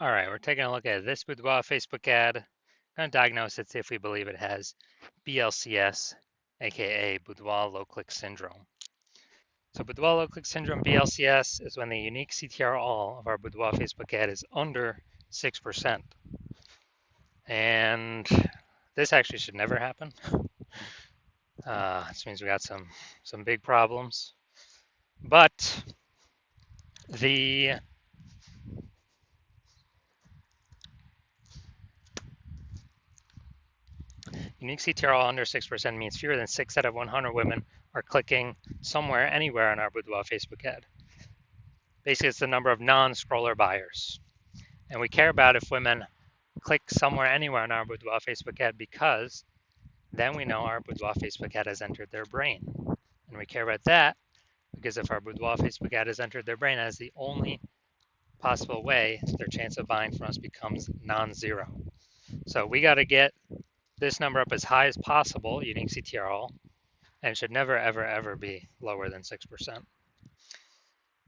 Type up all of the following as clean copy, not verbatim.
All right, we're taking a look at this Boudoir Facebook ad. Going to diagnose it, see if we believe it has BLCS, aka Boudoir low-click syndrome. So Boudoir low-click syndrome, BLCS, is when the unique CTR all of our Boudoir Facebook ad is under 6%. And this actually should never happen. This means we got some big problems. But the unique CTRL under 6% means fewer than 6 out of 100 women are clicking somewhere, anywhere on our Boudoir Facebook ad. Basically, it's the number of non-scroller buyers. And we care about if women click somewhere, anywhere on our Boudoir Facebook ad because then we know our Boudoir Facebook ad has entered their brain. And we care about that because if our Boudoir Facebook ad has entered their brain, that is the only possible way their chance of buying from us becomes non-zero. So we got to get this number up as high as possible, unique CTRL, and it should never, ever, ever be lower than 6%.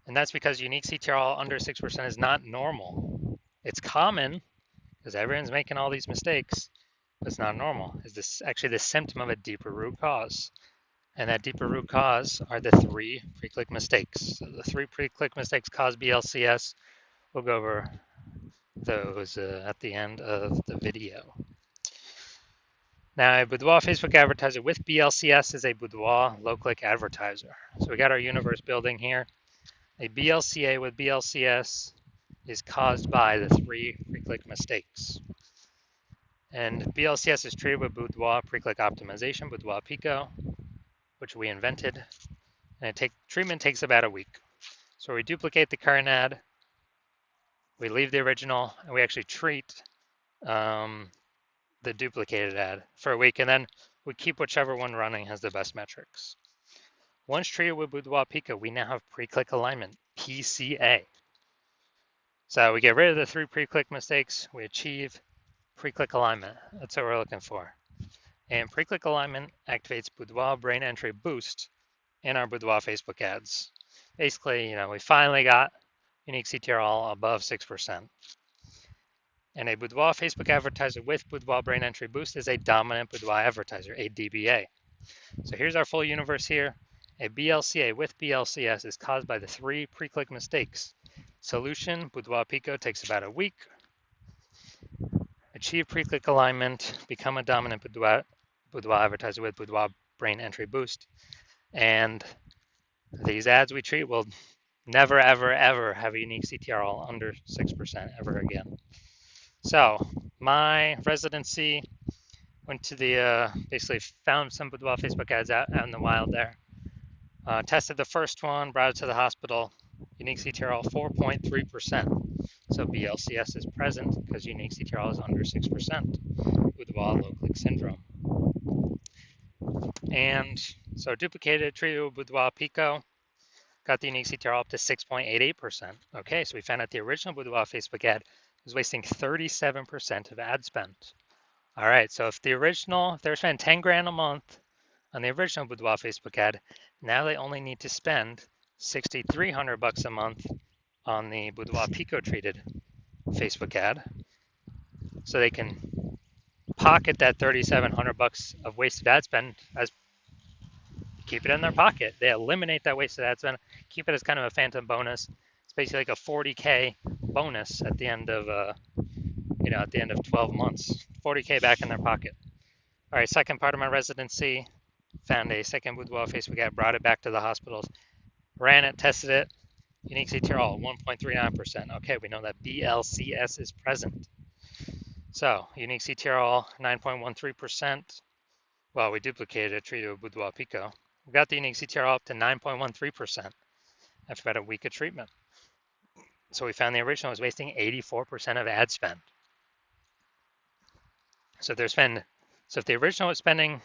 And that's because unique CTRL under 6% is not normal. It's common because everyone's making all these mistakes, but it's not normal. Is this actually the symptom of a deeper root cause? And that deeper root cause are the 3 pre-click mistakes. So the 3 pre-click mistakes cause BLCS. We'll go over those at the end of the video. Now, a Boudoir Facebook advertiser with BLCS is a Boudoir low-click advertiser. So we got our universe building here. A BLCA with BLCS is caused by the 3 pre-click mistakes. And BLCS is treated with Boudoir pre-click optimization, Boudoir Pico, which we invented. And treatment takes about a week. So we duplicate the current ad, we leave the original, and we actually treat the duplicated ad for a week, and then we keep whichever one running has the best metrics. Once treated with Boudoir Pico, we now have pre-click alignment, PCA. So we get rid of the 3 pre-click mistakes, we achieve pre-click alignment. That's what we're looking for. And pre-click alignment activates Boudoir brain entry boost in our Boudoir Facebook ads. Basically, we finally got unique CTRL above 6%. And a Boudoir Facebook advertiser with Boudoir brain entry boost is a dominant Boudoir advertiser, a DBA. So here's our full universe here. A BLCA with BLCS is caused by the 3 pre-click mistakes. Solution, Boudoir Pico takes about a week. Achieve pre-click alignment, become a dominant Boudoir advertiser with Boudoir brain entry boost. And these ads we treat will never, ever, ever have a unique CTRL under 6% ever again. So my residency went to the, basically found some Boudoir Facebook ads out in the wild there. Tested the first one, brought it to the hospital, unique CTRL 4.3%. So BLCS is present because unique CTRL is under 6%, Boudoir low-click syndrome. And so duplicated, treated with Boudoir Pico, got the unique CTRL up to 6.88%. Okay, so we found out the original Boudoir Facebook ad was wasting 37% of ad spend. All right, so if they were spending 10 grand a month on the original Boudoir Facebook ad, now they only need to spend $6,300 a month on the Boudoir Pico treated Facebook ad. So they can pocket that $3,700 of wasted ad spend as keep it in their pocket. They eliminate that wasted ad spend, keep it as kind of a phantom bonus. It's basically like a 40K bonus at the end of at the end of 12 months, 40K back in their pocket. All right, second part of my residency, found a second Boudoir Facebook ad, brought it back to the hospitals, ran it, tested it, unique CTRL 1.39%. Okay, we know that BLCS is present. So unique CTRL 9.13%. Well, we duplicated it, treated with Boudoir Pico. We got the unique CTRL up to 9.13% after about a week of treatment. So we found the original was wasting 84% of ad spend. So if the original was spending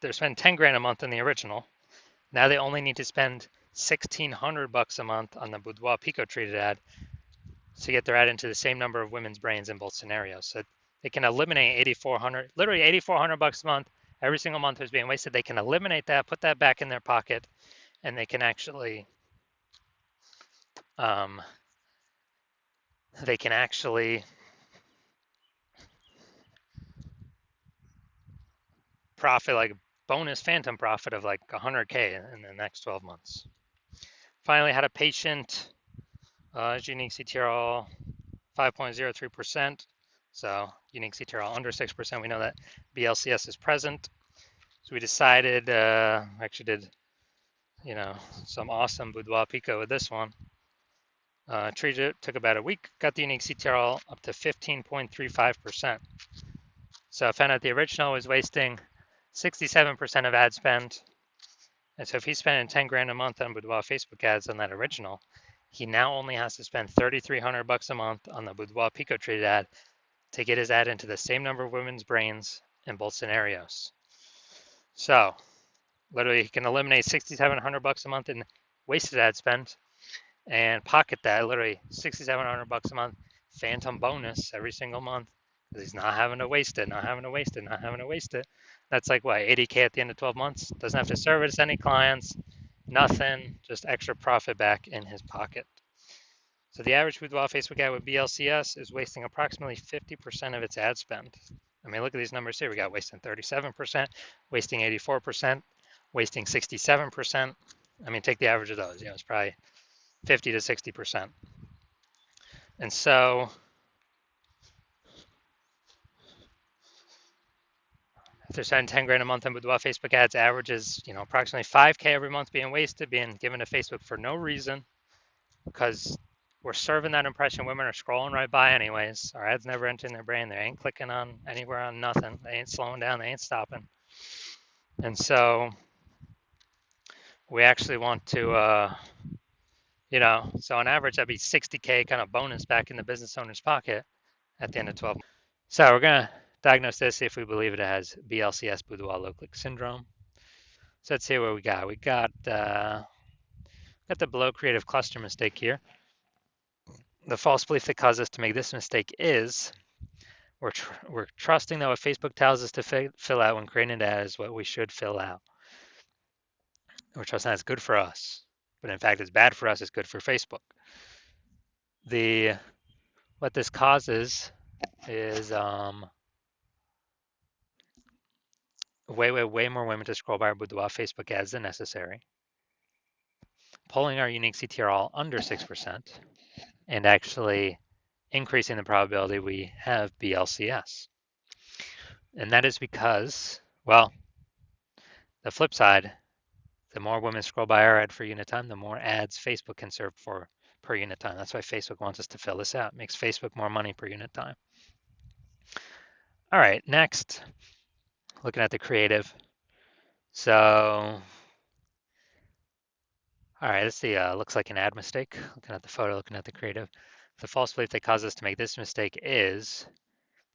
10 grand a month on the original, now they only need to spend $1,600 a month on the Boudoir Pico treated ad to get their ad into the same number of women's brains in both scenarios. So they can eliminate literally $8,400 a month. Every single month is being wasted. They can eliminate that, put that back in their pocket, and they can actually they can actually profit like bonus phantom profit of like 100K in the next 12 months. Finally, had a patient, unique CTRL 5.03%. So unique CTRL under 6%. We know that BLCS is present. So we decided, actually did, some awesome boudoir pico with this one. Treated it, took about a week, got the unique CTRL up to 15.35%. So I found out the original was wasting 67% of ad spend. And so if he's spending 10 grand a month on Boudoir Facebook ads on that original, he now only has to spend 3,300 bucks a month on the Boudoir Pico treated ad to get his ad into the same number of women's brains in both scenarios. So literally he can eliminate 6,700 bucks a month in wasted ad spend and pocket that literally 6,700 bucks a month phantom bonus every single month because he's not having to waste it, not having to waste it, not having to waste it. That's like what, 80K at the end of 12 months? Doesn't have to service any clients, nothing, just extra profit back in his pocket. So the average boudoir Facebook ad with BLCS is wasting approximately 50% of its ad spend. I mean, look at these numbers here. We got wasting 37%, wasting 84%, wasting 67%. I mean, take the average of those. It's probably 50 to 60%. And so if they're spending 10 grand a month on boudoir Facebook ads, averages, approximately 5K every month being wasted, being given to Facebook for no reason, because we're serving that impression. Women are scrolling right by anyways. Our ads never enter in their brain. They ain't clicking on anywhere on nothing. They ain't slowing down. They ain't stopping. And so we actually want to, so on average, that'd be 60K kind of bonus back in the business owner's pocket at the end of 12 months. So we're going to diagnose this, see if we believe it has BLCS, boudoir low click syndrome. So let's see what we got. We got the below creative cluster mistake here. The false belief that caused us to make this mistake is we're trusting that what Facebook tells us to fill out when creating an ad is what we should fill out. We're trusting that's good for us, but in fact, it's bad for us. It's good for Facebook. What this causes is way more women to scroll by our boudoir Facebook ads than necessary, pulling our unique CTRL under 6%, and actually increasing the probability we have BLCS. And that is because, well, the flip side, the more women scroll by our ad for unit time, the more ads Facebook can serve for per unit time. That's why Facebook wants us to fill this out. It makes Facebook more money per unit time. All right, next, looking at the creative. So, all right, let's see. Looks like an ad mistake. Looking at the photo, looking at the creative. The false belief that caused us to make this mistake is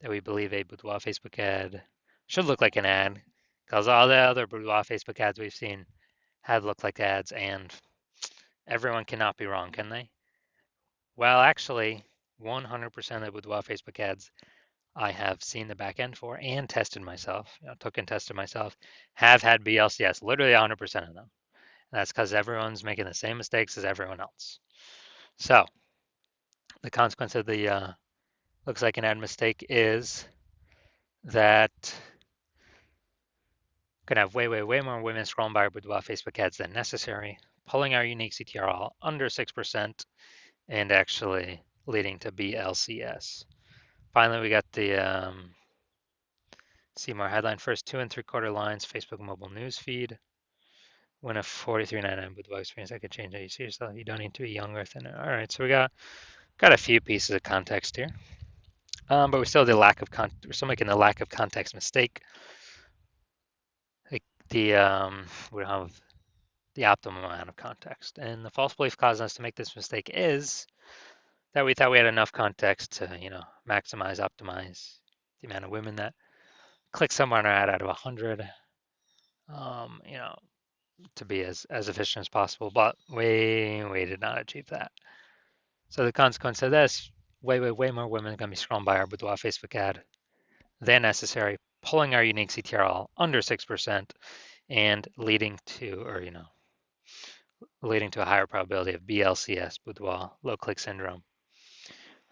that we believe a boudoir Facebook ad should look like an ad, because all the other boudoir Facebook ads we've seen have looked like ads, and everyone cannot be wrong, can they? Well, actually, 100% of the boudoir Facebook ads I have seen the back end for and tested myself, took and tested myself, have had BLCS, literally 100% of them. And that's because everyone's making the same mistakes as everyone else. So the consequence of the looks like an ad mistake is that going to have way more women scrolling by our boudoir Facebook ads than necessary, pulling our unique CTRL under 6%, and actually leading to BLCS. Finally, we got the see more headline first 2 3/4 lines, Facebook mobile news feed. When a 43.99 boudoir experience, I could change how you see yourself. You don't need to be younger than it. All right, so we got a few pieces of context here, but we're still we're still making the lack of context mistake. Like we don't have the optimum amount of context, and the false belief causing us to make this mistake is that we thought we had enough context to maximize, optimize the amount of women that click somewhere on our ad out of 100. To be as efficient as possible, but we did not achieve that. So the consequence of this, way more women are going to be scrolling by our boudoir Facebook ad than necessary, pulling our unique CTRL under 6% and leading to a higher probability of BLCS, boudoir low click syndrome.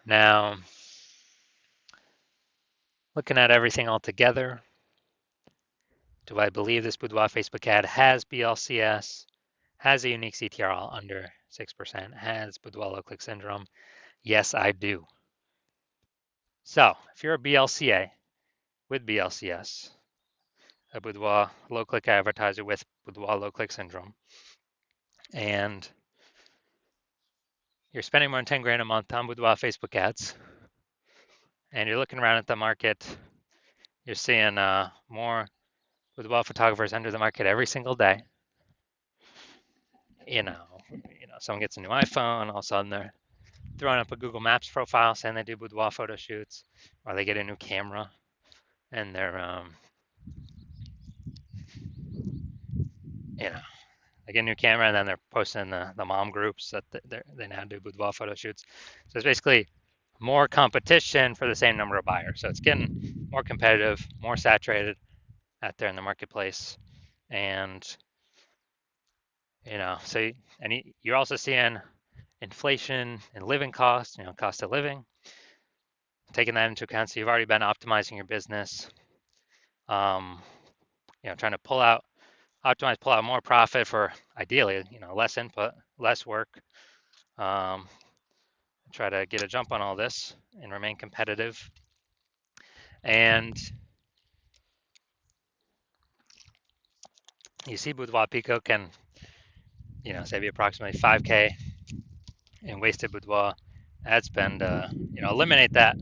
Now, looking at everything all together, do I believe this Boudoir Facebook ad has BLCS, has a unique CTR under 6%, has Boudoir low click syndrome? Yes, I do. So, if you're a BLCA with BLCS, a Boudoir low click advertiser with Boudoir low click syndrome, and you're spending more than 10 grand a month on Boudoir Facebook ads, and you're looking around at the market, you're seeing more Boudoir photographers enter the market every single day. You know, someone gets a new iPhone, all of a sudden they're throwing up a Google Maps profile saying they do boudoir photo shoots, or they get a new camera and they're, you know, they get a new camera and then they're posting the mom groups that they now do boudoir photo shoots. So it's basically more competition for the same number of buyers. So it's getting more competitive, more saturated out there in the marketplace, and so you're also seeing inflation and living costs, cost of living, taking that into account. So you've already been optimizing your business, trying to optimize, pull out more profit for ideally, less input, less work. Try to get a jump on all this and remain competitive. And you see Boudoir Pico can, save you approximately 5K in wasted Boudoir ad spend. Eliminate that.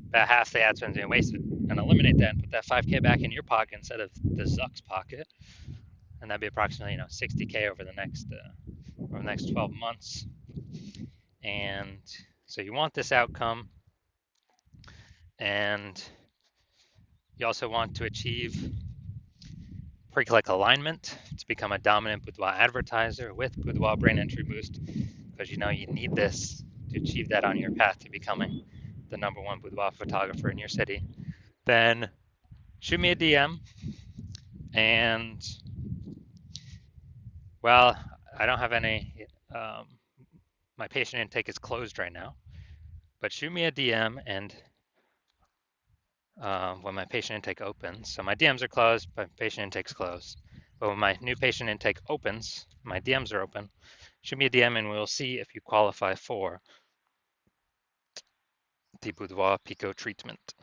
About half the ad spend being wasted, and eliminate that and put that 5K back in your pocket instead of the Zuck's pocket, and that'd be approximately 60K over the next 12 months. And so you want this outcome, and you also want to achieve pre-click alignment to become a dominant Boudoir advertiser with Boudoir Brain Entry Boost, because you need this to achieve that on your path to becoming the #1 boudoir photographer in your city. Then shoot me a DM, and well, I don't have any. My patient intake is closed right now, but shoot me a DM, and when my patient intake opens, so my DMs are closed, but patient intake's closed. But when my new patient intake opens, my DMs are open. Shoot me a DM, and we'll see if you qualify for the Boudoir Pico treatment.